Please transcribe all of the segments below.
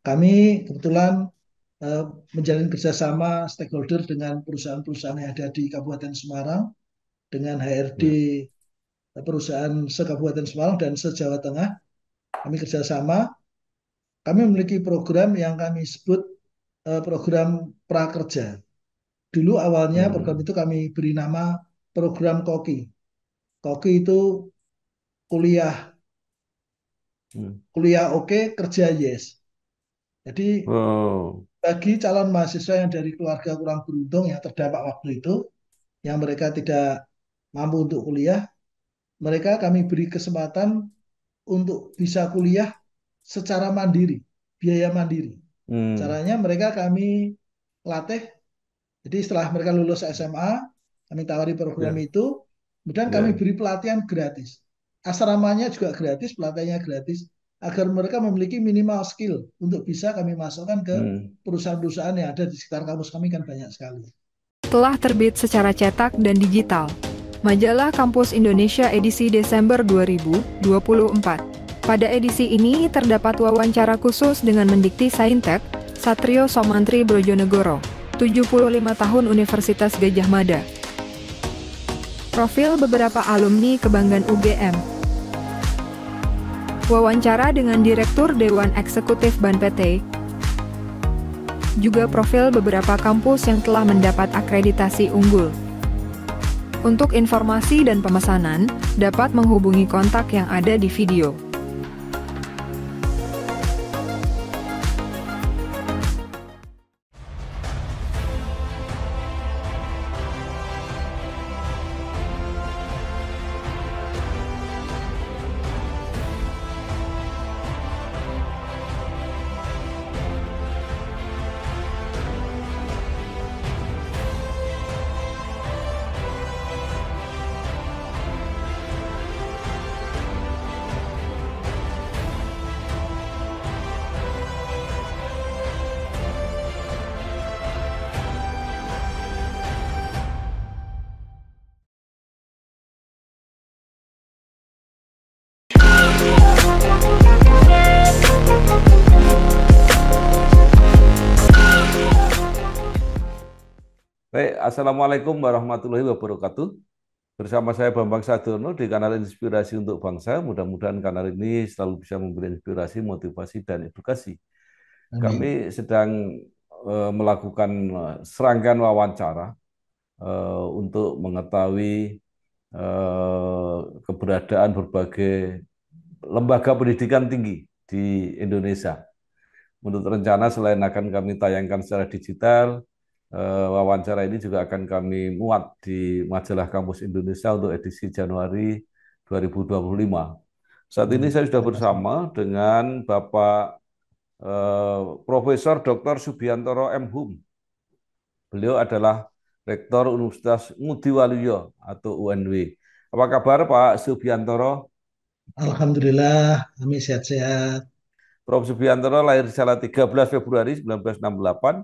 Kami kebetulan eh, menjalin kerjasama stakeholder dengan perusahaan-perusahaan yang ada di Kabupaten Semarang, dengan HRD Ya. perusahaan se-Kabupaten Semarang dan se-Jawa Tengah. Kami kerjasama. Kami memiliki program yang kami sebut program prakerja. Dulu awalnya program Hmm. itu kami beri nama program Koki. Koki itu kuliah Hmm. kuliah oke, kerja yes. Jadi Oh. bagi calon mahasiswa yang dari keluarga kurang beruntung yang terdampak waktu itu, yang mereka tidak mampu untuk kuliah, mereka kami beri kesempatan untuk bisa kuliah secara mandiri, biaya mandiri. Hmm. Caranya mereka kami latih, jadi setelah mereka lulus SMA, kami tawari program Ya. itu, kemudian kami Ya. beri pelatihan gratis. Asramanya juga gratis, pelatihannya gratis, agar mereka memiliki minimal skill untuk bisa kami masukkan ke Hmm. perusahaan-perusahaan yang ada di sekitar kampus kami kan banyak sekali. Telah terbit secara cetak dan digital. Majalah Kampus Indonesia edisi Desember 2024. Pada edisi ini terdapat wawancara khusus dengan Mendikti Saintek, Satrio Somantri Brojonegoro, 75 tahun Universitas Gadjah Mada. Profil beberapa alumni kebanggaan UGM. Wawancara dengan Direktur Dewan Eksekutif BAN PT. Juga profil beberapa kampus yang telah mendapat akreditasi unggul. Untuk informasi dan pemesanan, dapat menghubungi kontak yang ada di video. Baik, Assalamualaikum warahmatullahi wabarakatuh. Bersama saya Bambang Sadurno di kanal Inspirasi untuk Bangsa. Mudah-mudahan kanal ini selalu bisa memberi inspirasi, motivasi, dan edukasi. Kami Amin. sedang melakukan serangkaian wawancara untuk mengetahui keberadaan berbagai lembaga pendidikan tinggi di Indonesia. Menurut rencana, selain akan kami tayangkan secara digital, wawancara ini juga akan kami muat di majalah Kampus Indonesia untuk edisi Januari 2025. Saat ini saya sudah Terima kasih. bersama dengan Bapak Profesor Dr. Subiantoro M. Hum. Beliau adalah Rektor Universitas Ngudi Waluyo atau UNW. Apa kabar Pak Subiantoro? Alhamdulillah, kami sehat-sehat. Prof. Subiantoro lahir di Salatiga 13 Februari 1968,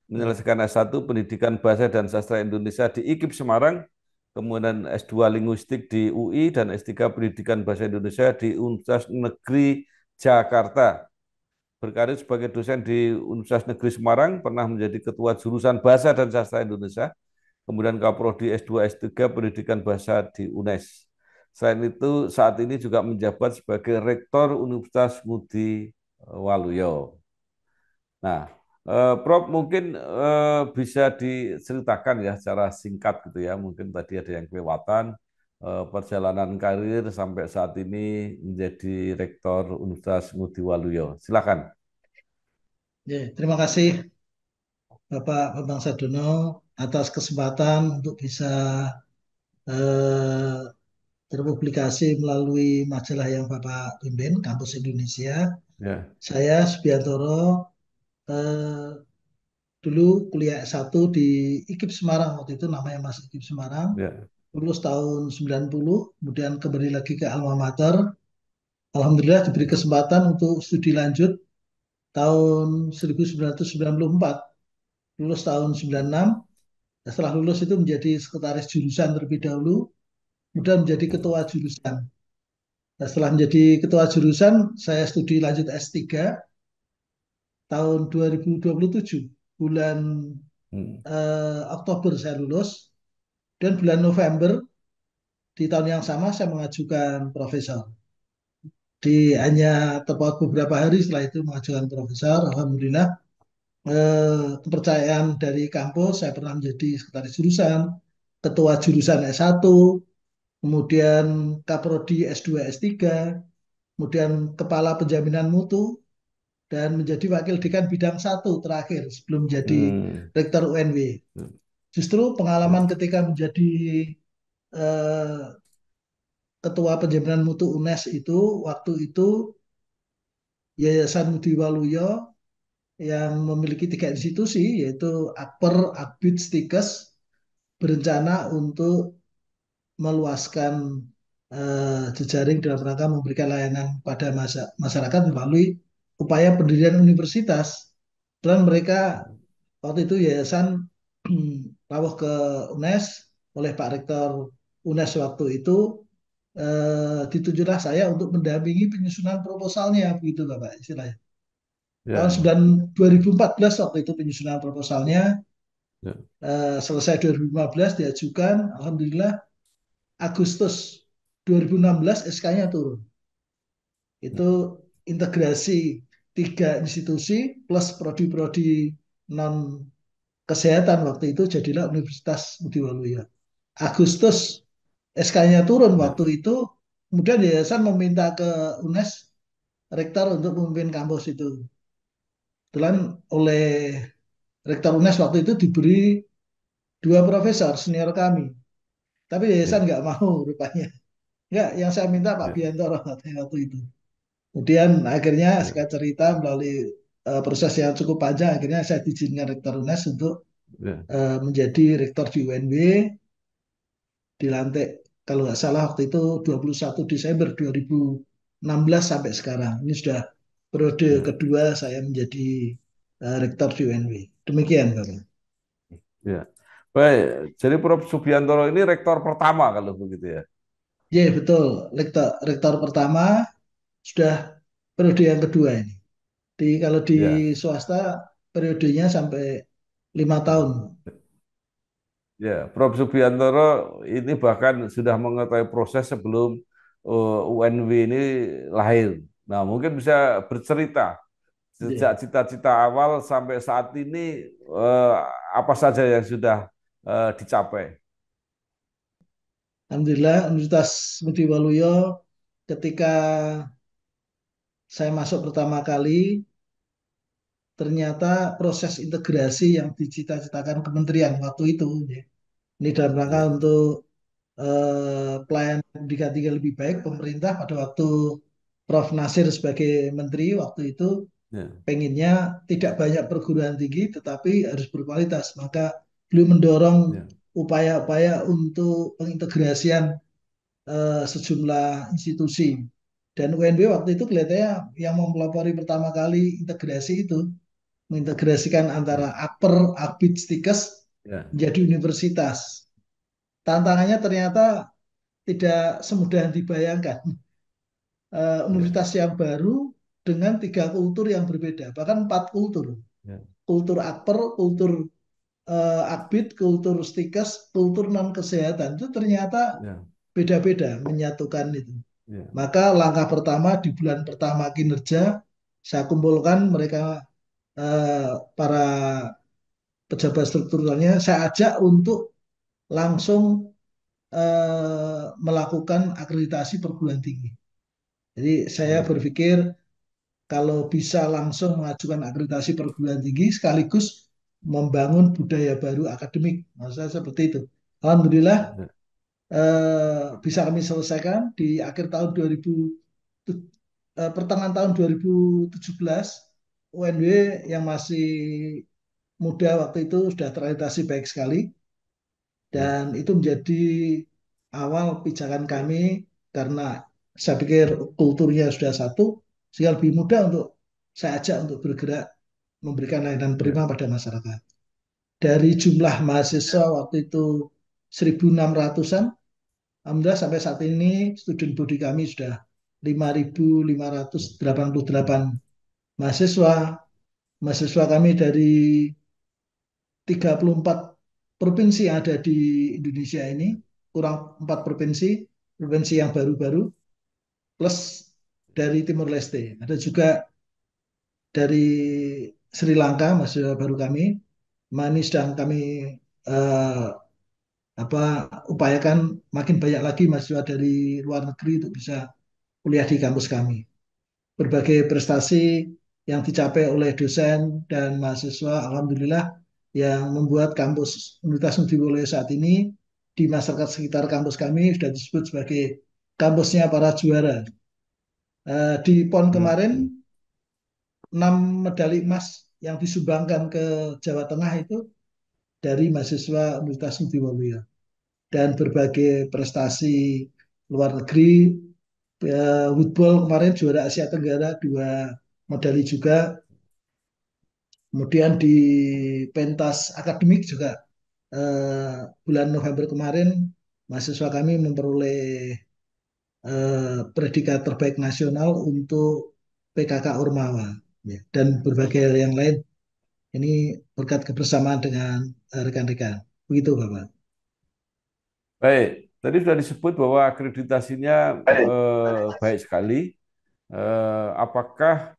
Ya. menyelesaikan S1 Pendidikan Bahasa dan Sastra Indonesia di IKIP Semarang, kemudian S2 Linguistik di UI, dan S3 Pendidikan Bahasa Indonesia di Universitas Negeri Jakarta. Berkarir sebagai dosen di Universitas Negeri Semarang, pernah menjadi Ketua Jurusan Bahasa dan Sastra Indonesia, kemudian Kaprodi S2 S3 Pendidikan Bahasa di UNES. Selain itu, saat ini juga menjabat sebagai Rektor Universitas Ngudi Waluyo. Nah, Prof mungkin bisa diceritakan ya secara singkat gitu ya, mungkin tadi ada yang kelewatan perjalanan karir sampai saat ini menjadi Rektor Universitas Ngudi Waluyo. Silakan. Ya, terima kasih Bapak Bambang Sadono atas kesempatan untuk bisa eh, terpublikasi melalui majalah yang Bapak pimpin, Kampus Indonesia. Ya, Saya Subiantoro eh, dulu kuliah S1 di IKIP Semarang, waktu itu namanya masih IKIP Semarang. ya. Lulus tahun 90, kemudian kembali lagi ke Alma Mater. Alhamdulillah diberi kesempatan untuk studi lanjut tahun 1994, lulus tahun 96. Setelah lulus itu menjadi sekretaris jurusan terlebih dahulu, kemudian menjadi ketua jurusan. Nah, setelah menjadi ketua jurusan, saya studi lanjut S3 tahun 2027 bulan Hmm. Oktober saya lulus dan bulan November di tahun yang sama saya mengajukan profesor. Hanya tepat beberapa hari setelah itu mengajukan profesor, alhamdulillah kepercayaan dari kampus, saya pernah menjadi sekretaris jurusan, ketua jurusan S1, kemudian kaprodi S2 S3, kemudian kepala penjaminan mutu dan menjadi wakil dekan bidang satu terakhir sebelum menjadi Hmm. rektor UNW. Justru Ya. pengalaman ketika menjadi eh, ketua penjaminan mutu UNES itu waktu itu Yayasan Budi Waluyo yang memiliki tiga institusi yaitu Akper, Akbid, Stikes berencana untuk meluaskan jejaring dalam rangka memberikan layanan pada masyarakat melalui upaya pendirian universitas. Dan mereka waktu itu yayasan rawuh ke UNES oleh Pak Rektor UNES waktu itu ditunjuklah saya untuk mendampingi penyusunan proposalnya begitu Bapak istilahnya. Tahun Ya. 2014 waktu itu penyusunan proposalnya Ya. selesai 2015 diajukan, alhamdulillah Agustus 2016 SK-nya turun. Itu integrasi tiga institusi plus prodi-prodi non kesehatan waktu itu jadilah Universitas Budi Waluyo. Agustus SK-nya turun Ya. waktu itu, kemudian yayasan meminta ke UNES rektor untuk memimpin kampus itu. Kebetulan oleh rektor UNES waktu itu diberi dua profesor senior kami, tapi yayasan Ya. nggak mau rupanya. Nggak, yang saya minta Pak Ya. Biantoro katanya waktu itu. Kemudian akhirnya Ya. singkat cerita melalui proses yang cukup panjang, akhirnya saya diizinkan rektor UNES untuk Ya. menjadi rektor di UNB, dilantik kalau nggak salah waktu itu 21 Desember 2016 sampai sekarang. Ini sudah periode Ya. kedua saya menjadi rektor di UNB. Demikian, Bapak. Ya. Baik, jadi Prof. Subiantoro ini rektor pertama kalau begitu ya. Ya, betul. Rektor pertama sudah periode yang kedua ini. Kalau di Ya. swasta periodenya sampai 5 tahun. Ya, Prof. Subiantoro ini bahkan sudah mengetahui proses sebelum UNW ini lahir. Nah, mungkin bisa bercerita sejak Ya. cita-cita awal sampai saat ini eh, apa saja yang sudah dicapai. Alhamdulillah Universitas Budi Waluyo ketika saya masuk pertama kali ternyata proses integrasi yang dicita-citakan kementerian waktu itu ya. Ini dalam rangka Ya. untuk pelayanan pendidikan tinggi lebih baik pemerintah pada waktu Prof. Nasir sebagai menteri waktu itu Ya. pengennya tidak banyak perguruan tinggi tetapi harus berkualitas. Maka beliau mendorong Ya. upaya-upaya untuk pengintegrasian sejumlah institusi. Dan UNB waktu itu kelihatannya yang mempelopori pertama kali integrasi itu, mengintegrasikan antara Ya. Akper, Akbid, Stikes Ya. menjadi universitas. Tantangannya ternyata tidak semudah yang dibayangkan. Ya. Universitas yang baru dengan tiga kultur yang berbeda, bahkan empat kultur. Ya. Kultur Akper, kultur Akbid, kultur Stikes, kultur non kesehatan itu ternyata Ya. beda-beda menyatukan itu. Ya. Maka langkah pertama di bulan pertama kinerja saya kumpulkan mereka para pejabat strukturalnya saya ajak untuk langsung melakukan akreditasi perguruan tinggi. Jadi saya Ya. berpikir kalau bisa langsung mengajukan akreditasi perguruan tinggi sekaligus membangun budaya baru akademik. Maksud saya seperti itu. Alhamdulillah Ya. bisa kami selesaikan di akhir tahun 2000 pertengahan tahun 2017 UNW yang masih muda waktu itu sudah terakreditasi baik sekali Ya. dan itu menjadi awal pijakan kami karena saya pikir kulturnya sudah satu sehingga lebih mudah untuk saya ajak untuk bergerak memberikan layanan prima Ya. pada masyarakat. Dari jumlah mahasiswa waktu itu 1.600-an, alhamdulillah sampai saat ini student body kami sudah 5.588 mahasiswa, mahasiswa kami dari 34 provinsi yang ada di Indonesia ini, kurang 4 provinsi, provinsi yang baru-baru, plus dari Timur Leste. Ada juga dari Sri Lanka, mahasiswa baru kami. Ini sedang kami eh, apa upayakan makin banyak lagi mahasiswa dari luar negeri untuk bisa kuliah di kampus kami. Berbagai prestasi yang dicapai oleh dosen dan mahasiswa, alhamdulillah, yang membuat kampus Universitas Mudiwalaya saat ini di masyarakat sekitar kampus kami sudah disebut sebagai kampusnya para juara. Di PON kemarin Hmm. 6 medali emas yang disumbangkan ke Jawa Tengah itu dari mahasiswa Universitas Mudiwalaya, dan berbagai prestasi luar negeri. Woodball kemarin juara Asia Tenggara 2 medali juga. Kemudian di pentas akademik juga bulan November kemarin mahasiswa kami memperoleh predikat terbaik nasional untuk PKK Ormawa, ya, dan berbagai hal yang lain. Ini berkat kebersamaan dengan rekan-rekan. Begitu, Bapak. Baik, tadi sudah disebut bahwa akreditasinya baik sekali. Apakah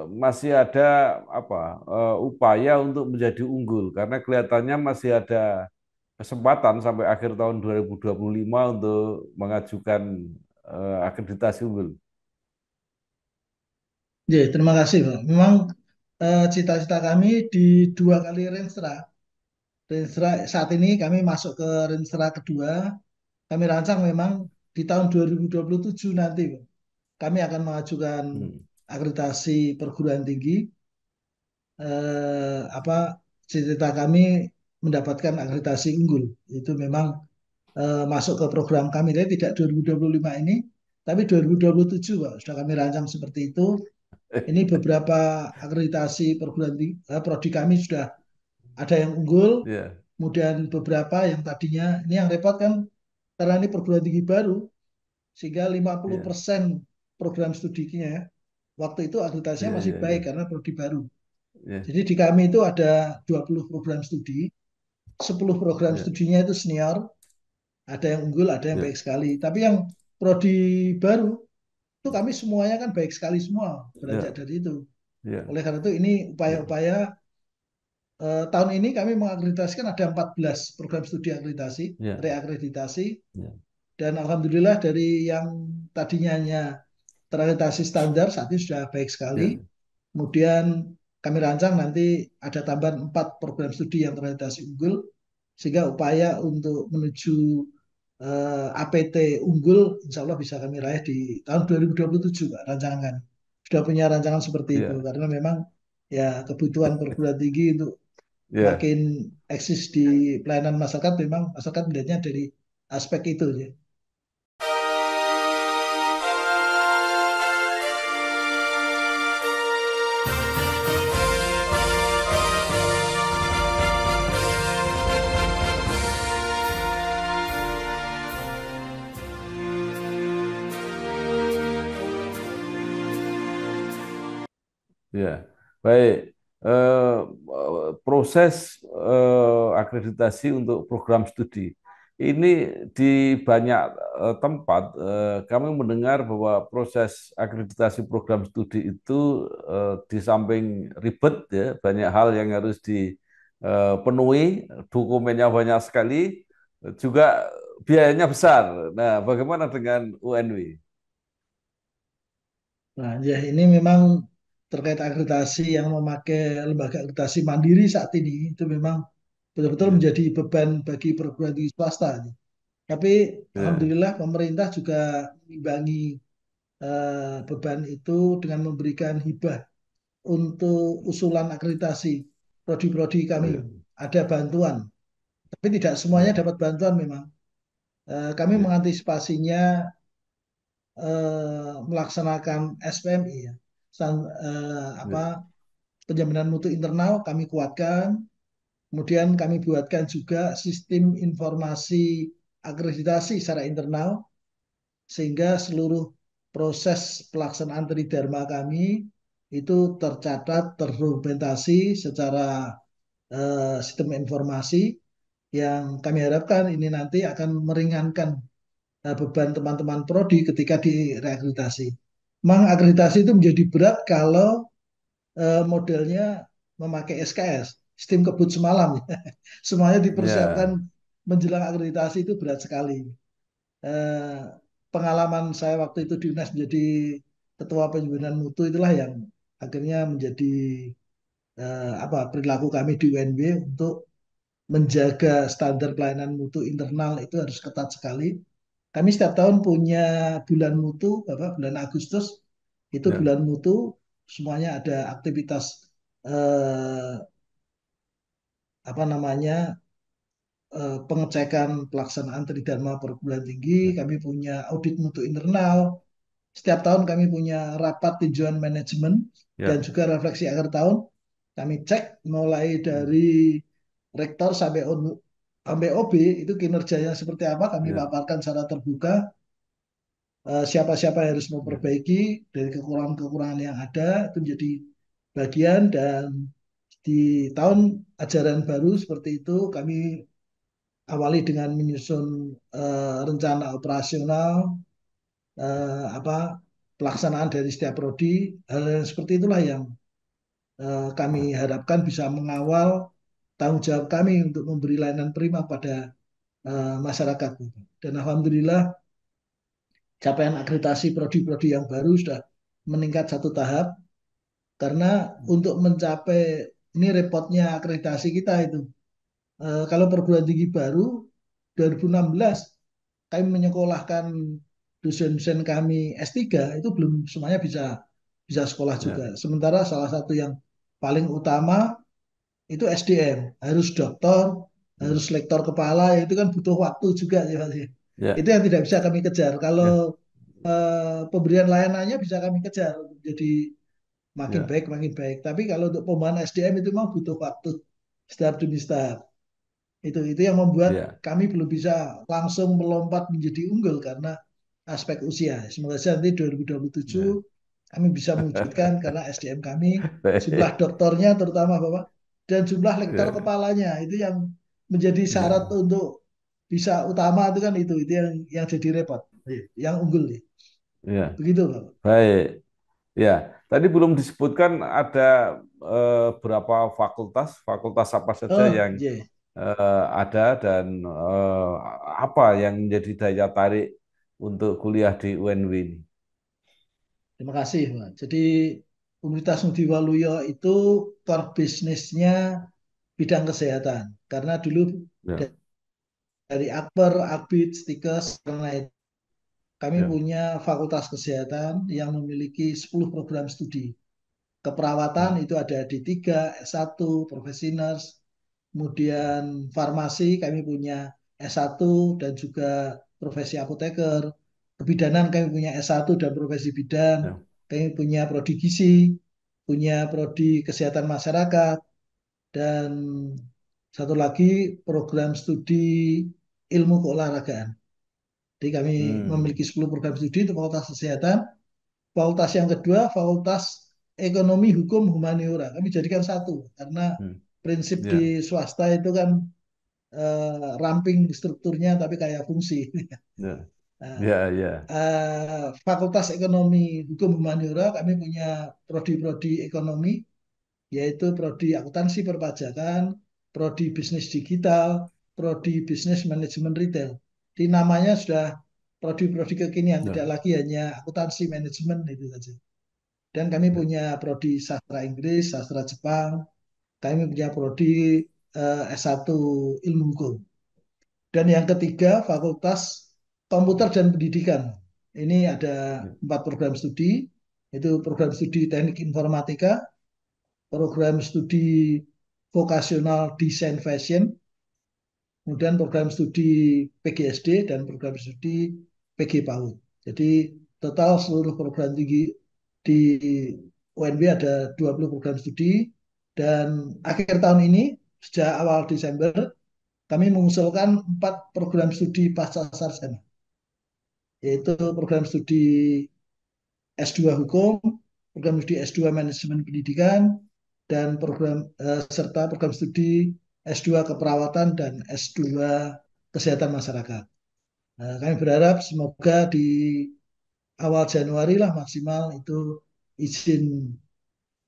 masih ada apa upaya untuk menjadi unggul? Karena kelihatannya masih ada kesempatan sampai akhir tahun 2025 untuk mengajukan akreditasi unggul. Ya, terima kasih, Pak. Memang cita-cita kami di 2 kali Renstra. Renstra saat ini kami masuk ke Renstra kedua. Kami rancang memang di tahun 2027 nanti, Pak, kami akan mengajukan Hmm. akreditasi perguruan tinggi. Apa cita-cita kami mendapatkan akreditasi unggul. Itu memang masuk ke program kami, tapi tidak 2025 ini, tapi 2027, Pak. Sudah kami rancang seperti itu. Ini beberapa akreditasi perguruan tinggi, prodi kami sudah ada yang unggul, Ya, kemudian beberapa yang tadinya, ini yang repot kan, karena ini perguruan tinggi baru, sehingga ya, 50% program studinya, waktu itu akreditasinya ya, masih ya, baik ya, karena prodi baru. ya, Jadi di kami itu ada 20 program studi, 10 program ya, studinya itu senior, ada yang unggul, ada yang ya, baik sekali. Tapi yang prodi baru, itu kami semuanya kan baik sekali semua, beranjak ya, dari itu. ya, Oleh karena itu ini ya, upaya-upaya tahun ini kami mengakreditasikan ada 14 program studi akreditasi, ya, reakreditasi, ya, dan alhamdulillah dari yang tadinya hanya terakreditasi standar saat ini sudah baik sekali. ya, Kemudian kami rancang nanti ada tambahan 4 program studi yang terakreditasi unggul, sehingga upaya untuk menuju APT unggul insya Allah bisa kami raih di tahun 2027, Pak, rancangan kami. Sudah punya rancangan seperti itu, ya, karena memang ya kebutuhan perguruan tinggi untuk ya. makin eksis di pelayanan masyarakat, memang masyarakat melihatnya dari aspek itu, ya. Ya, baik. Proses akreditasi untuk program studi ini di banyak tempat kami mendengar bahwa proses akreditasi program studi itu di samping ribet ya, banyak hal yang harus dipenuhi, dokumennya banyak sekali, juga biayanya besar. Nah, bagaimana dengan UNW? Nah, ya ini memang terkait akreditasi yang memakai lembaga akreditasi mandiri saat ini itu memang betul-betul Ya, menjadi beban bagi perguruan tinggi swasta. Tapi ya, alhamdulillah pemerintah juga mengimbangi beban itu dengan memberikan hibah untuk usulan akreditasi prodi-prodi kami. ya, Ada bantuan, tapi tidak semuanya ya, dapat bantuan memang. Kami ya, mengantisipasinya melaksanakan SPMI, ya. ya, Penjaminan mutu internal kami kuatkan. Kemudian kami buatkan juga sistem informasi akreditasi secara internal, sehingga seluruh proses pelaksanaan tridharma kami itu tercatat, terdokumentasi secara sistem informasi yang kami harapkan ini nanti akan meringankan beban teman-teman prodi ketika direakreditasi. Memang akreditasi itu menjadi berat kalau modelnya memakai SKS, sistem kebut semalam. Semuanya dipersiapkan Ya, menjelang akreditasi itu berat sekali. Eh, Pengalaman saya waktu itu di UNES menjadi ketua penjaminan mutu itulah yang akhirnya menjadi apa perilaku kami di UNB untuk menjaga standar pelayanan mutu internal itu harus ketat sekali. Kami setiap tahun punya bulan mutu, Bapak, bulan Agustus itu ya, bulan mutu, semuanya ada aktivitas eh, apa namanya pengecekan pelaksanaan tridharma perguruan tinggi. ya, Kami punya audit mutu internal. Setiap tahun kami punya rapat tinjauan manajemen dan ya. juga refleksi akhir tahun. Kami cek mulai Hmm, dari rektor sampai OB itu kinerjanya seperti apa kami ya, paparkan secara terbuka. Siapa-siapa yang harus ya, memperbaiki dari kekurangan-kekurangan yang ada itu menjadi bagian dan di tahun ajaran baru seperti itu kami awali dengan menyusun rencana operasional apa pelaksanaan dari setiap prodi. Hal yang seperti itulah yang kami harapkan bisa mengawal tanggung jawab kami untuk memberi layanan prima pada masyarakat. Dan alhamdulillah capaian akreditasi prodi-prodi yang baru sudah meningkat satu tahap karena untuk mencapai ini repotnya akreditasi kita itu. Kalau perguruan tinggi baru 2016 kami menyekolahkan dosen-dosen kami S3 itu belum semuanya bisa bisa sekolah juga. ya, Sementara salah satu yang paling utama itu SDM, harus doktor, hmm, harus lektor kepala, itu kan butuh waktu juga ya, Mas. Itu ya, yang tidak bisa kami kejar. Kalau ya, pemberian layanannya bisa kami kejar, jadi makin ya, baik, makin baik. Tapi kalau untuk pembangunan SDM itu memang butuh waktu, step demi step. Itu yang membuat ya, kami belum bisa langsung melompat menjadi unggul karena aspek usia. Semoga saja nanti 2027 ya. kami bisa mewujudkan karena SDM kami jumlah Baik. doktornya terutama Bapak dan jumlah lektor Ya, kepalanya itu yang menjadi syarat ya, untuk bisa utama itu kan itu yang jadi repot, yang unggul nih. ya. Begitu Bapak. Baik. Ya, tadi belum disebutkan ada berapa fakultas, fakultas apa saja Oh, yang iya. ada dan apa yang menjadi daya tarik untuk kuliah di UNW ini. Terima kasih, Pak. Jadi Universitas Ngudi Waluyo itu core bisnisnya bidang kesehatan. Karena dulu Ya, dari Akper, Akbid, Stikes, karena itu kami ya, punya fakultas kesehatan yang memiliki 10 program studi. Keperawatan ya, itu ada D3, S1, profesi nurse. Kemudian farmasi kami punya S1 dan juga profesi apoteker. Kebidanan kami punya S1 dan profesi bidan. ya, Kami punya prodi gizi, punya prodi kesehatan masyarakat, dan satu lagi program studi ilmu keolahragaan. Jadi kami hmm, memiliki 10 program studi untuk fakultas kesehatan. Fakultas yang kedua, fakultas ekonomi, hukum, humaniora. Kami jadikan satu karena hmm, prinsip di ya, swasta itu kan ramping strukturnya tapi kayak fungsi. ya, Nah, ya, ya, Fakultas Ekonomi Hukum Humaniora kami punya prodi-prodi ekonomi yaitu prodi akuntansi perpajakan, prodi bisnis digital, prodi bisnis manajemen retail. Di namanya sudah prodi-prodi kekinian, tidak ya, lagi hanya akuntansi manajemen itu saja. Dan kami ya, punya prodi sastra Inggris, sastra Jepang, kami punya prodi S1 ilmu hukum. Dan yang ketiga, Fakultas Komputer dan Pendidikan. Ini ada ya, 4 program studi, itu program studi Teknik Informatika, program studi Vokasional Desain Fashion, kemudian program studi PGSD dan program studi PG PAUD. Jadi total seluruh program tinggi di UNB ada 20 program studi dan akhir tahun ini sejak awal Desember kami mengusulkan 4 program studi pasca sarjana, yaitu program studi S2 Hukum, program studi S2 Manajemen Pendidikan, dan serta program studi S2 Keperawatan dan S2 Kesehatan Masyarakat. Nah, kami berharap semoga di awal Januari lah maksimal itu izin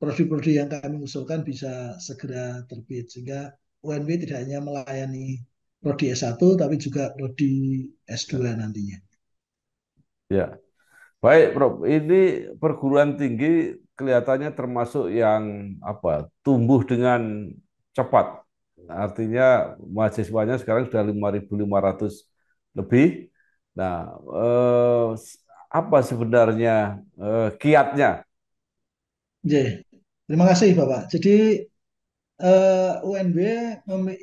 prodi-prodi yang kami usulkan bisa segera terbit sehingga UNB tidak hanya melayani prodi S1 tapi juga prodi S2 Ya. nantinya. Ya. Baik, Prof. Ini perguruan tinggi kelihatannya termasuk yang tumbuh dengan cepat. Artinya mahasiswanya sekarang sudah 5.500 lebih. Nah, apa sebenarnya kiatnya? Oke, terima kasih Bapak. Jadi UNB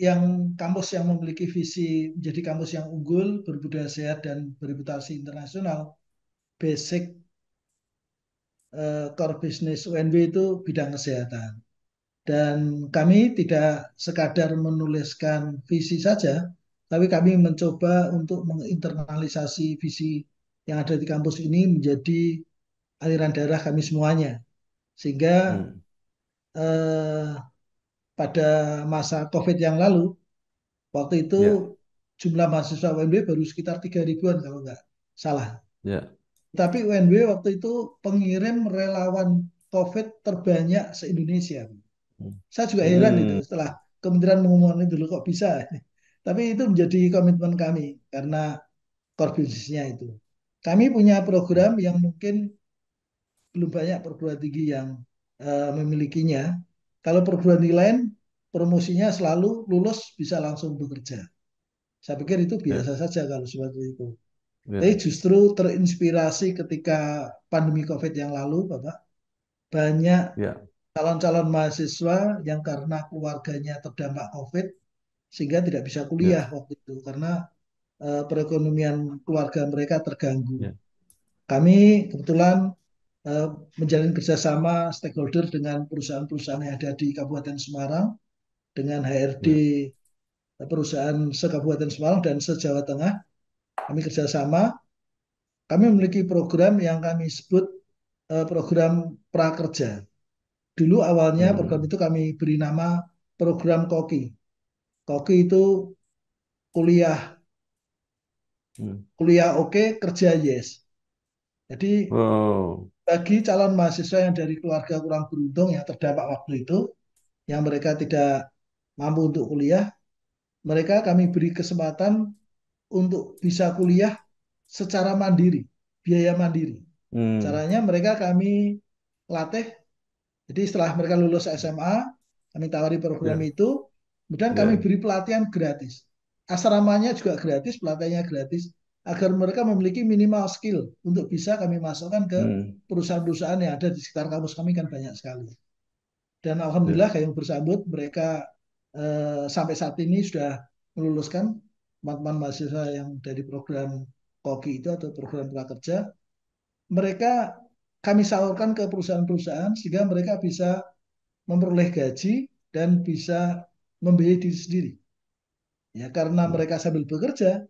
yang kampus yang memiliki visi menjadi kampus yang unggul, berbudaya sehat dan bereputasi internasional, basic core business UNB itu bidang kesehatan. Dan kami tidak sekadar menuliskan visi saja, tapi kami mencoba untuk menginternalisasi visi yang ada di kampus ini menjadi aliran darah kami semuanya. Sehingga Hmm. eh, pada masa COVID yang lalu, waktu itu Ya, jumlah mahasiswa UNB baru sekitar 3 ribuan kalau nggak salah. ya. Tapi UNB waktu itu pengirim relawan COVID terbanyak se-Indonesia. Saya juga heran itu Hmm. setelah Kementerian mengumumkan itu loh kok bisa. Tapi itu menjadi komitmen kami karena core business-nya itu. Kami punya program yang mungkin belum banyak perguruan tinggi yang memilikinya. Kalau perguruan tinggi lain promosinya selalu lulus bisa langsung bekerja. Saya pikir itu Ya, biasa saja kalau seperti itu. Tapi ya, justru terinspirasi ketika pandemi COVID yang lalu, Bapak, banyak ya, calon-calon mahasiswa yang karena keluarganya terdampak COVID sehingga tidak bisa ya, kuliah waktu itu karena perekonomian keluarga mereka terganggu. ya, Kami kebetulan eh, menjalin kerjasama stakeholder dengan perusahaan-perusahaan yang ada di Kabupaten Semarang, dengan HRD ya. perusahaan se-Kabupaten Semarang dan se-Jawa Tengah. Kami kerjasama, kami memiliki program yang kami sebut program prakerja. Dulu awalnya program Hmm. itu kami beri nama program Koki. Koki itu kuliah Hmm. kuliah oke, kerja yes. Jadi Oh, bagi calon mahasiswa yang dari keluarga kurang beruntung yang terdampak waktu itu, yang mereka tidak mampu untuk kuliah, mereka kami beri kesempatan untuk bisa kuliah secara mandiri, biaya mandiri. hmm. Caranya mereka kami latih, jadi setelah mereka lulus SMA, kami tawari program Ya, itu, kemudian kami ya, beri pelatihan gratis. Asramanya juga gratis, pelatihannya gratis, agar mereka memiliki minimal skill untuk bisa kami masukkan ke hmm. perusahaan-perusahaan yang ada di sekitar kampus kami kan banyak sekali. Dan Ya, alhamdulillah kayak yang bersambut mereka sampai saat ini sudah meluluskan teman-teman mahasiswa yang dari program KOGI itu atau program prakerja. Mereka kami salurkan ke perusahaan-perusahaan sehingga mereka bisa memperoleh gaji dan bisa membiayai diri sendiri. Ya, karena hmm. mereka sambil bekerja,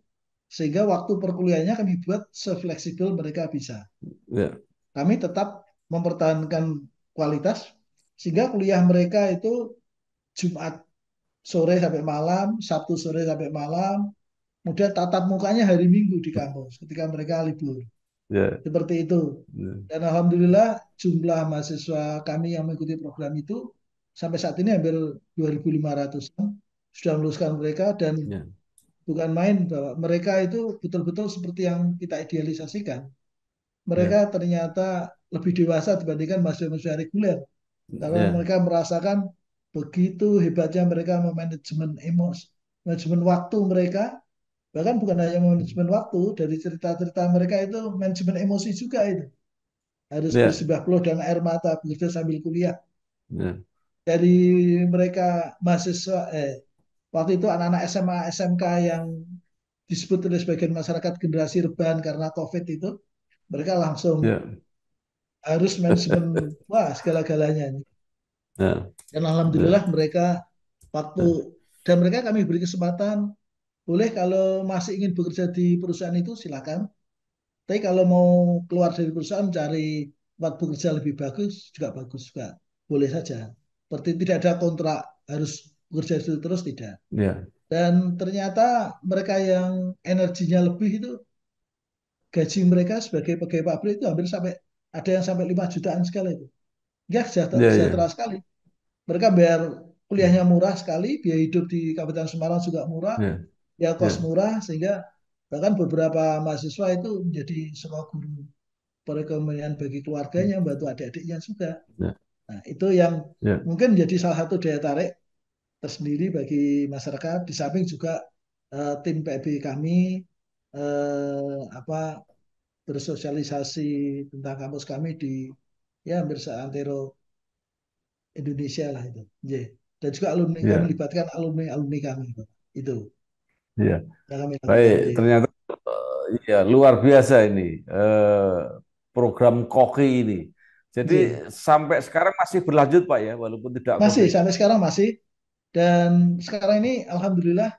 sehingga waktu perkuliahannya kami buat sefleksibel mereka bisa. Ya, Kami tetap mempertahankan kualitas, sehingga kuliah mereka itu Jumat sore sampai malam, Sabtu sore sampai malam, kemudian tatap mukanya hari Minggu di kampus ketika mereka libur. ya, Seperti itu. ya, Dan alhamdulillah jumlah mahasiswa kami yang mengikuti program itu sampai saat ini hampir 2.500 sudah meluluskan mereka dan ya, bukan main bahwa mereka itu betul-betul seperti yang kita idealisasikan. Mereka ya, ternyata lebih dewasa dibandingkan mahasiswa-mahasiswa reguler karena ya, mereka merasakan begitu hebatnya mereka memanajemen emosi, manajemen waktu mereka, bahkan bukan hanya manajemen waktu, dari cerita-cerita mereka itu manajemen emosi juga itu. Harus ya, bersibah peluh dan air mata bekerja sambil kuliah. ya, Dari mereka mahasiswa, waktu itu anak-anak SMA, SMK yang disebut oleh sebagian masyarakat generasi rebahan karena COVID itu, mereka langsung ya, harus manajemen, wah segala-galanya. ya, Dan alhamdulillah ya, mereka waktu dan mereka kami beri kesempatan boleh kalau masih ingin bekerja di perusahaan itu silakan. Tapi kalau mau keluar dari perusahaan cari tempat bekerja lebih bagus juga bagus juga. Boleh saja. Seperti tidak ada kontrak harus bekerja itu terus tidak. Ya, Dan ternyata mereka yang energinya lebih itu gaji mereka sebagai pegawai pabrik itu hampir sampai ada yang sampai 5 jutaan sekali itu. Ya sejahtera, ya, sejahtera ya, sekali. Mereka bayar kuliahnya murah sekali, biaya hidup di Kabupaten Semarang juga murah, ya, ya kos ya, murah sehingga bahkan beberapa mahasiswa itu menjadi sekolah guru perekonomian bagi keluarganya, membantu adik-adiknya juga. ya, Nah, itu yang ya, mungkin menjadi salah satu daya tarik tersendiri bagi masyarakat. Di samping juga tim PB kami apa bersosialisasi tentang kampus kami di ya hampir seantero Indonesia lah itu. Yeah. Dan juga alumni kami ya, melibatkan alumni kami itu ya. yang kami Baik, lakukan. Yeah. ternyata ya luar biasa ini program koki ini. Jadi Yeah. sampai sekarang masih berlanjut Pak ya, walaupun tidak Masih COVID. sampai sekarang masih dan sekarang ini alhamdulillah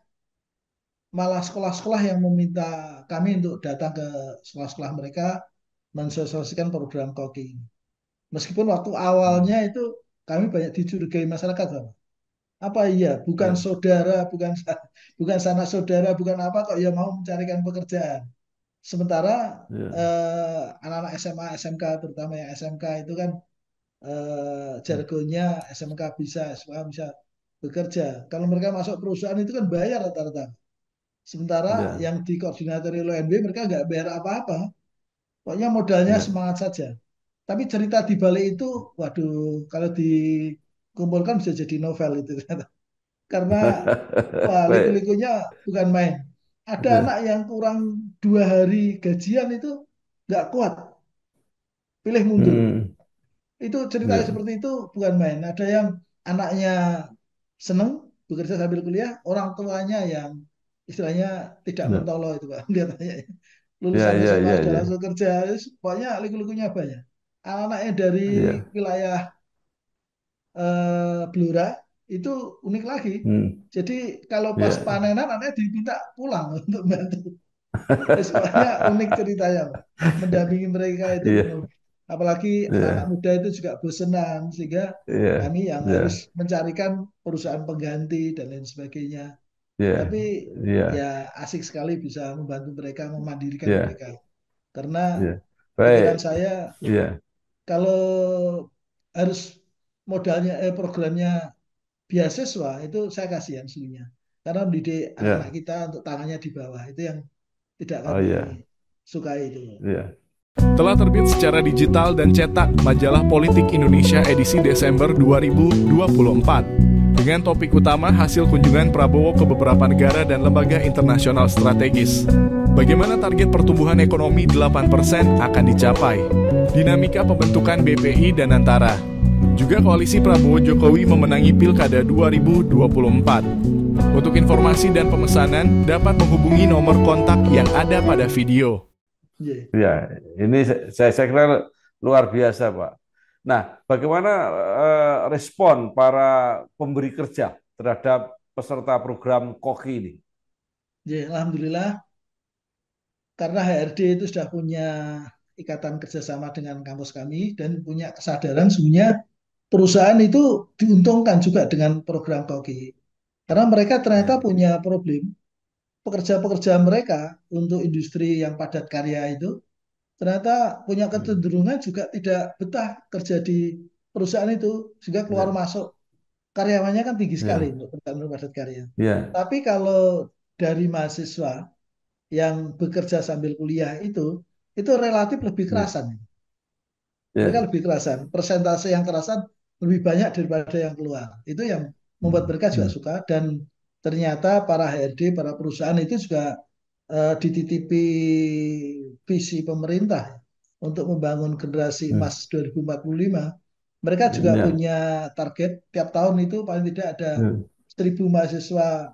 malah sekolah-sekolah yang meminta kami untuk datang ke sekolah-sekolah mereka mensosialisasikan program koki ini. Meskipun waktu awalnya Hmm. itu kami banyak dicurigai masyarakat, Bapak. Apa iya, bukan Ya, saudara, bukan sanak saudara, bukan apa kok ya mau mencarikan pekerjaan. Sementara ya, anak-anak SMA, SMK, terutama yang SMK itu kan jargonnya SMK bisa, SMK bisa bekerja. Kalau mereka masuk perusahaan itu kan bayar rata-rata. Sementara ya, yang dikoordinatori oleh ONB mereka nggak bayar apa-apa. Pokoknya modalnya ya. semangat saja. Tapi cerita di balik itu, waduh, kalau dikumpulkan bisa jadi novel itu. Karena, wah, Baik. liku-likunya bukan main. Ada anak Ya, yang kurang 2 hari gajian itu nggak kuat, pilih mundur. hmm, Itu ceritanya ya, seperti itu bukan main. Ada yang anaknya seneng bekerja sambil kuliah, orang tuanya yang istilahnya tidak ya, mentolo itu Pak. Lihatnya ya, lulusan ya, SMA ya, sudah ya, langsung kerja, pokoknya liku-likunya banyak. Anak-anaknya dari ya. wilayah Blora itu unik lagi. Hmm, Jadi kalau pas ya. panenan anaknya diminta pulang untuk bantu. Semuanya unik ceritanya, Pak. Mendampingi mereka itu Iya, penuh. Apalagi anak-anak iya, muda itu juga bosenan, sehingga iya, kami yang harus iya, mencarikan perusahaan pengganti dan lain sebagainya. iya, Tapi iya, ya asik sekali bisa membantu mereka, memandirikan iya, mereka. Karena iya. pikiran Baik, saya iya, kalau harus modalnya programnya beasiswa itu saya kasihan sebenarnya. Karena mendidik anak-anak iya. kita untuk tangannya di bawah itu yang tidak Oh kami iya, sukai itu. iya, Telah terbit secara digital dan cetak majalah Politik Indonesia edisi Desember 2024 dengan topik utama hasil kunjungan Prabowo ke beberapa negara dan lembaga internasional strategis. Bagaimana target pertumbuhan ekonomi 8% akan dicapai? Dinamika pembentukan BPI dan Antara. Juga koalisi Prabowo Jokowi memenangi Pilkada 2024. Untuk informasi dan pemesanan dapat menghubungi nomor kontak yang ada pada video. Yeah. iya. Ini saya kira luar biasa, Pak. Nah, bagaimana respon para pemberi kerja terhadap peserta program koki ini? Yeah, alhamdulillah karena HRD itu sudah punya ikatan kerjasama dengan kampus kami dan punya kesadaran sebenarnya perusahaan itu diuntungkan juga dengan program Koki. Karena mereka ternyata Ya, punya problem pekerja-pekerja mereka untuk industri yang padat karya itu ternyata punya hmm, kecenderungan juga tidak betah kerja di perusahaan itu sehingga keluar ya, masuk karyawannya kan tinggi sekali ya, untuk perusahaan padat karya. ya, Tapi kalau dari mahasiswa yang bekerja sambil kuliah itu relatif lebih ya, kerasan. Mereka ya. lebih kerasan. Persentase yang kerasan lebih banyak daripada yang keluar. Itu yang membuat Hmm, mereka juga hmm, suka dan ternyata para HRD, para perusahaan itu juga dititipi visi pemerintah untuk membangun generasi hmm, emas 2045. Mereka juga ya, punya target tiap tahun itu paling tidak ada ya, 1.000 mahasiswa,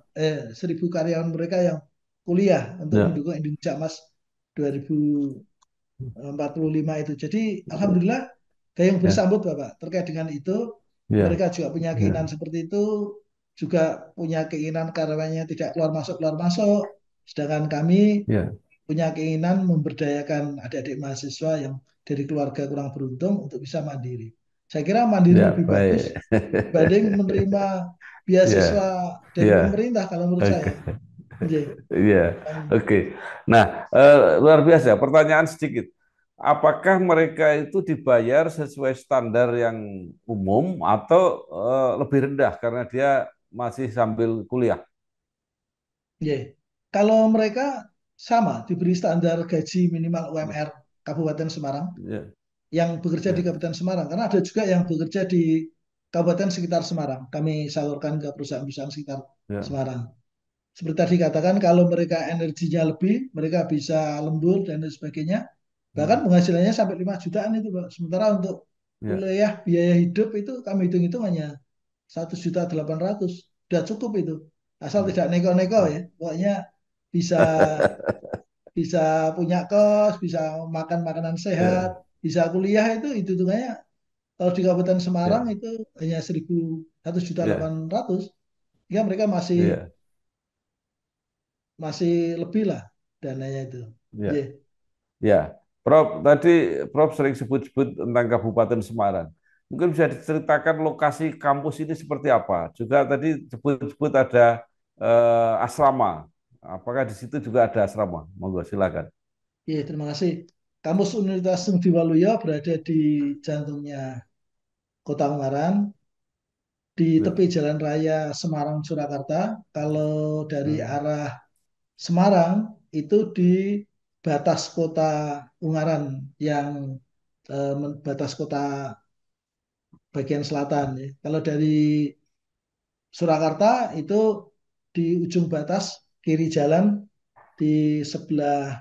1.000 karyawan mereka yang kuliah untuk ya, mendukung Indonesia Emas 2045 itu. Jadi alhamdulillah gayung ya, bersambut Bapak terkait dengan itu. ya, Mereka juga punya keinginan ya, seperti itu, juga punya keinginan karyawannya tidak keluar masuk. Sedangkan kami ya, punya keinginan memberdayakan adik-adik mahasiswa yang dari keluarga kurang beruntung untuk bisa mandiri. Saya kira mandiri Ya, lebih bagus baik. dibanding menerima beasiswa Ya, dari ya. pemerintah kalau menurut saya. Oke. Nggih. Iya, oke. Nah, luar biasa. Pertanyaan sedikit. Apakah mereka itu dibayar sesuai standar yang umum atau lebih rendah karena dia masih sambil kuliah? Nggih. Kalau mereka sama diberi standar gaji minimal UMR Kabupaten Semarang Ya, yang bekerja di ya, Kabupaten Semarang, karena ada juga yang bekerja di kabupaten sekitar Semarang. Kami salurkan ke perusahaan-perusahaan sekitar ya, Semarang. Seperti tadi katakan, kalau mereka energinya lebih, mereka bisa lembur dan lain sebagainya. Bahkan hmm, penghasilannya sampai 5 jutaan itu, Pak. Sementara untuk ya, kuliah biaya hidup itu kami hitung-hitung hanya 1.800.000. Sudah cukup itu. Asal hmm, tidak neko-neko hmm. ya. Pokoknya bisa bisa punya kos, bisa makan makanan sehat, Ya, bisa kuliah itu hitungannya kalau di Kabupaten Semarang ya, itu hanya 1 juta ya, 800, ya mereka masih ya, masih lebih lah dananya itu. ya. Yeah. Ya, Prof, tadi Prof sering sebut-sebut tentang Kabupaten Semarang. Mungkin bisa diceritakan lokasi kampus ini seperti apa. Juga tadi sebut-sebut ada asrama. Apakah di situ juga ada asrama? Monggo silakan. Iya, terima kasih. Kampus Universitas Sugdi Waluyo berada di jantungnya Kota Ungaran, di Ya. tepi Jalan Raya Semarang Surakarta. Kalau dari Hmm. arah Semarang itu di batas Kota Ungaran yang batas kota bagian selatan ya. Kalau dari Surakarta itu di ujung batas kiri jalan di sebelah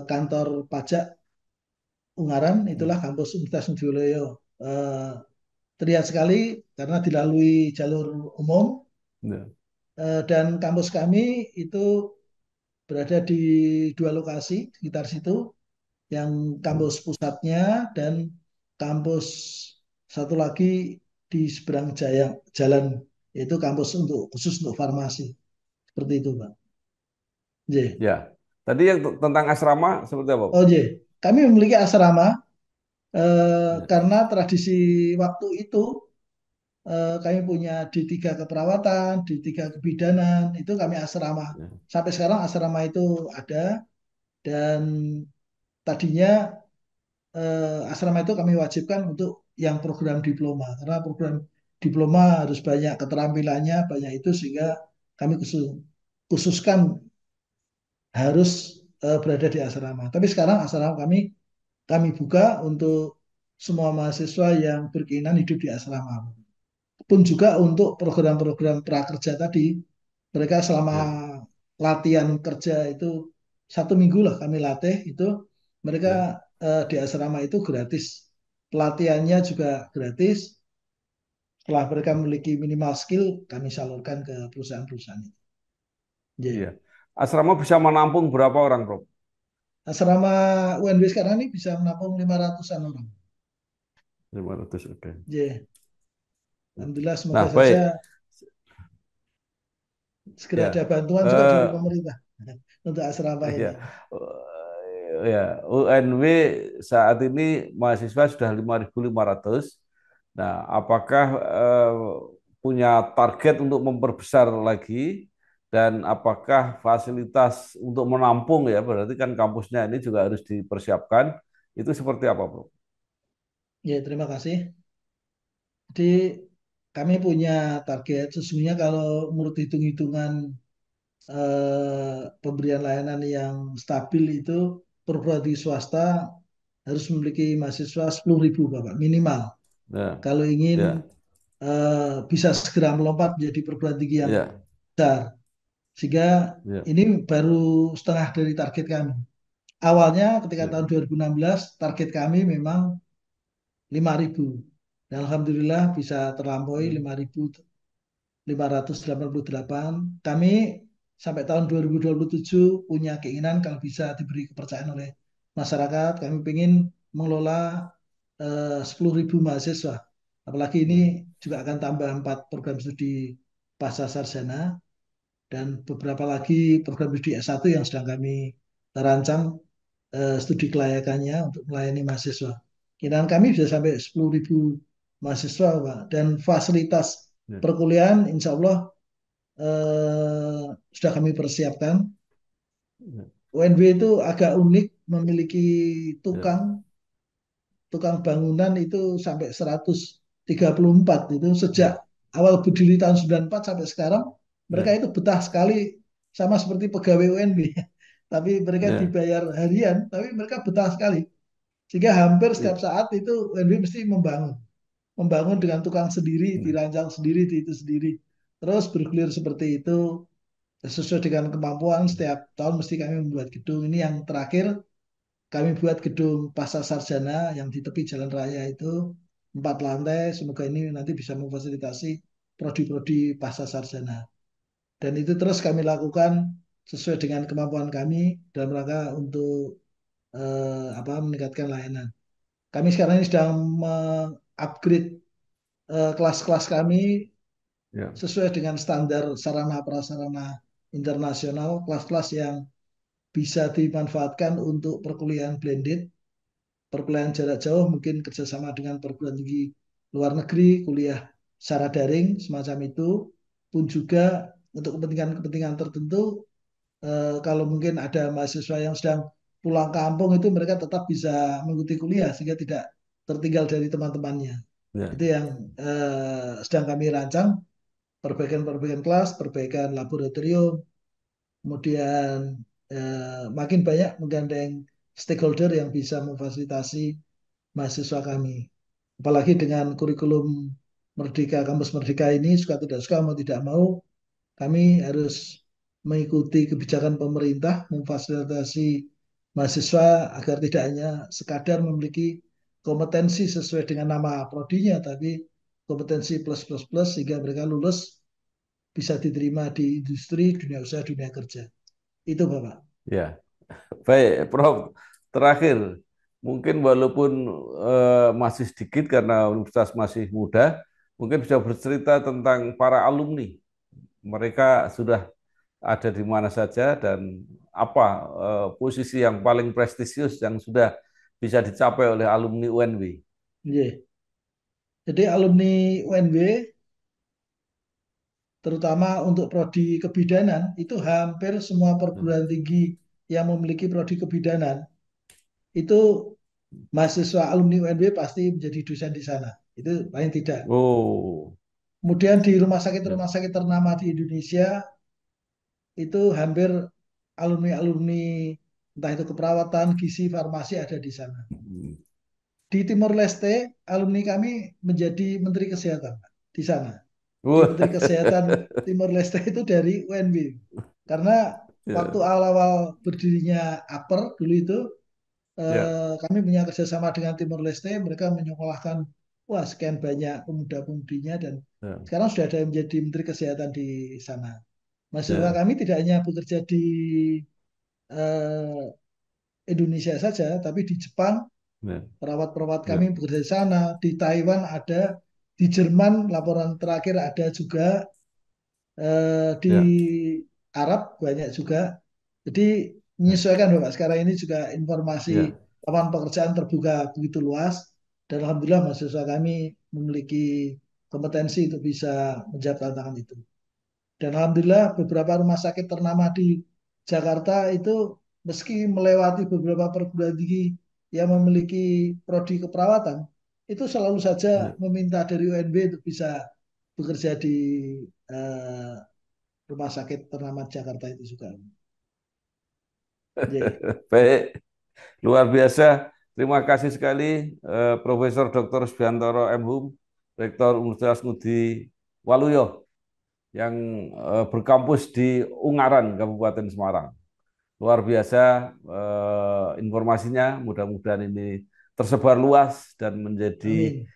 kantor pajak Ungaran itulah kampus Universitas Nujoloyo. Eh, Terlihat sekali karena dilalui jalur umum, Ya. dan kampus kami itu berada di dua lokasi sekitar situ, yang kampus pusatnya dan kampus satu lagi di seberang jalan, yaitu kampus untuk khusus untuk farmasi. Seperti itu, Pak. J. Ya. Tadi yang tentang asrama seperti apa, Oh, Pak? J. Kami memiliki asrama Ya. karena tradisi waktu itu kami punya D3 keperawatan, D3 kebidanan, itu kami asrama. Ya. Sampai sekarang asrama itu ada, dan tadinya asrama itu kami wajibkan untuk yang program diploma, karena program diploma harus banyak keterampilannya, banyak itu sehingga kami khususkan harus berada di asrama. Tapi sekarang asrama kami buka untuk semua mahasiswa yang berkeinginan hidup di asrama. Pun juga untuk program-program prakerja tadi, mereka selama Ya. latihan kerja itu 1 minggu lah kami latih itu, mereka Ya. di asrama itu gratis, pelatihannya juga gratis. Setelah mereka memiliki minimal skill, kami salurkan ke perusahaan-perusahaan itu. Iya. Yeah. Asrama bisa menampung berapa orang, Prof? Asrama UNB sekarang ini bisa menampung 500-an orang. 500, oke. Yeah. Alhamdulillah, semoga Nah, saja baik. segera ada Ya. bantuan juga dari Eh, pemerintah untuk asrama ya. ini. Ya, UNW saat ini mahasiswa sudah 5.500. Nah, apakah punya target untuk memperbesar lagi dan apakah fasilitas untuk menampung ya, berarti kan kampusnya ini juga harus dipersiapkan. Itu seperti apa, Bro? Ya, terima kasih. Jadi kami punya target sesungguhnya kalau menurut hitung-hitungan pemberian layanan yang stabil itu, perguruan tinggi swasta harus memiliki mahasiswa 10.000 Bapak minimal. Ya, Kalau ingin ya, bisa segera melompat menjadi perguruan tinggi yang ya, besar. Sehingga ya, ini baru setengah dari target kami. Awalnya ketika ya, tahun 2016 target kami memang 5.000. Dan Alhamdulillah bisa terlampaui 5.588. Kami sampai tahun 2027 punya keinginan kalau bisa diberi kepercayaan oleh masyarakat, kami ingin mengelola 10.000 mahasiswa. Apalagi ini juga akan tambah 4 program studi pasca sarjana dan beberapa lagi program studi S1 yang sedang kami rancang studi kelayakannya untuk melayani mahasiswa. Kiraan kami bisa sampai 10.000 mahasiswa, Pak. Dan fasilitas Ya. perkuliahan insya Allah sudah kami persiapkan. Ya. UNB itu agak unik, memiliki Ya. tukang tukang bangunan itu sampai 134 itu sejak Ya. awal berdiri tahun 94 sampai sekarang mereka Ya. itu betah sekali sama seperti pegawai UNB. Tapi mereka Ya. dibayar harian, tapi mereka betah sekali. Sehingga hampir Ya. setiap saat itu UNB mesti membangun dengan tukang sendiri, Ya. dirancang sendiri, di itu sendiri. Terus bergulir seperti itu sesuai dengan kemampuan. Setiap tahun mesti kami membuat gedung. Ini yang terakhir kami buat gedung pasca sarjana yang di tepi jalan raya itu 4 lantai. Semoga ini nanti bisa memfasilitasi prodi-prodi pasca sarjana. Dan itu terus kami lakukan sesuai dengan kemampuan kami dalam rangka untuk meningkatkan layanan. Kami sekarang ini sedang upgrade kelas-kelas kami Ya. sesuai dengan standar sarana prasarana internasional, kelas-kelas yang bisa dimanfaatkan untuk perkuliahan blended, perkuliahan jarak jauh, mungkin kerjasama dengan perguruan tinggi luar negeri, kuliah secara daring, semacam itu, pun juga untuk kepentingan-kepentingan tertentu, kalau mungkin ada mahasiswa yang sedang pulang kampung itu mereka tetap bisa mengikuti kuliah sehingga tidak tertinggal dari teman-temannya. Ya. Itu yang sedang kami rancang, perbaikan-perbaikan kelas, perbaikan laboratorium, kemudian makin banyak menggandeng stakeholder yang bisa memfasilitasi mahasiswa kami. Apalagi dengan kurikulum Merdeka, Kampus Merdeka ini, suka tidak suka, mau tidak mau, kami harus mengikuti kebijakan pemerintah, memfasilitasi mahasiswa agar tidak hanya sekadar memiliki kompetensi sesuai dengan nama prodinya, tapi kompetensi plus plus plus sehingga mereka lulus bisa diterima di industri, dunia usaha, dunia kerja. Itu Bapak. Ya. Baik, Prof. Terakhir, mungkin walaupun masih sedikit karena universitas masih muda, mungkin bisa bercerita tentang para alumni. Mereka sudah ada di mana saja dan apa posisi yang paling prestisius yang sudah bisa dicapai oleh alumni UNW. Yeah. Jadi alumni UNB terutama untuk prodi kebidanan itu hampir semua perguruan tinggi yang memiliki prodi kebidanan itu mahasiswa alumni UNB pasti menjadi dosen di sana. Itu paling tidak. Oh, Kemudian di ya, rumah sakit ternama di Indonesia itu hampir alumni-alumni entah itu keperawatan, gizi, farmasi ada di sana. hmm. Di Timor Leste alumni kami menjadi menteri kesehatan Pak, di sana. Jadi Wah. menteri kesehatan Timor Leste itu dari UNB. Karena waktu Ya, awal-awal berdirinya APER dulu itu ya, kami punya kerjasama dengan Timor Leste, mereka menyekolahkan wah sekian banyak pemuda-pemudinya dan ya, sekarang sudah ada yang menjadi Menteri Kesehatan di sana. Mahasiswa ya, kami tidak hanya bekerja di eh, Indonesia saja, tapi di Jepang ya, perawat-perawat kami ya, bekerja di sana, di Taiwan ada, di Jerman laporan terakhir ada juga, di ya, Arab banyak juga. Jadi menyesuaikan Bapak. Sekarang ini juga informasi ya, lapangan pekerjaan terbuka begitu luas dan alhamdulillah mahasiswa kami memiliki kompetensi untuk bisa menjawab tantangan itu. Dan alhamdulillah beberapa rumah sakit ternama di Jakarta itu meski melewati beberapa perguruan tinggi yang memiliki prodi keperawatan, itu selalu saja ya. meminta dari UNB untuk bisa bekerja di eh, rumah sakit ternama Jakarta itu juga. Ye. Baik, luar biasa. Terima kasih sekali Profesor Dr. Subiantoro M. Hum, Rektor Universitas Ngudi Waluyo yang berkampus di Ungaran, Kabupaten Semarang. Luar biasa informasinya, mudah-mudahan ini tersebar luas dan menjadi Amin.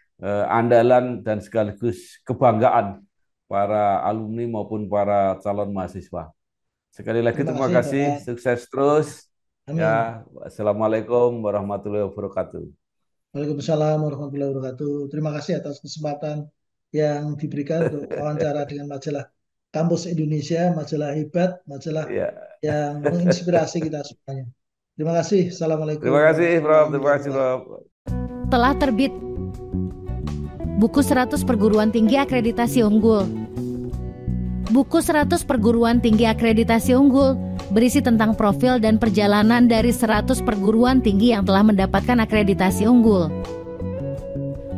andalan dan sekaligus kebanggaan para alumni maupun para calon mahasiswa. Sekali lagi Terima terima kasih kasih, Bapak. sukses terus. Amin. Ya, wassalamualaikum warahmatullahi wabarakatuh. Waalaikumsalam warahmatullahi wabarakatuh. Terima kasih atas kesempatan yang diberikan untuk wawancara dengan majalah Kampus Indonesia, majalah hebat, majalah Ya, yang menginspirasi kita semuanya. Terima kasih. Assalamualaikum. Terima kasih, Prof. Terima kasih, Prof. Telah terbit buku 100 perguruan tinggi akreditasi unggul. Buku 100 perguruan tinggi akreditasi unggul berisi tentang profil dan perjalanan dari 100 perguruan tinggi yang telah mendapatkan akreditasi unggul.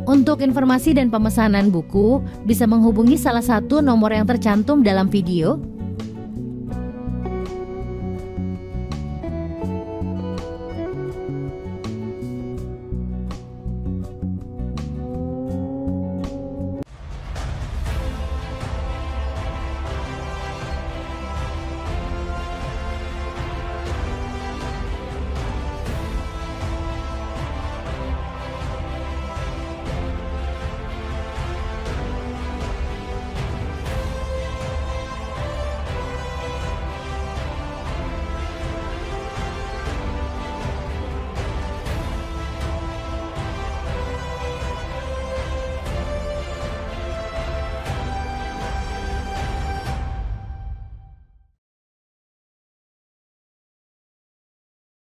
Untuk informasi dan pemesanan buku, bisa menghubungi salah satu nomor yang tercantum dalam video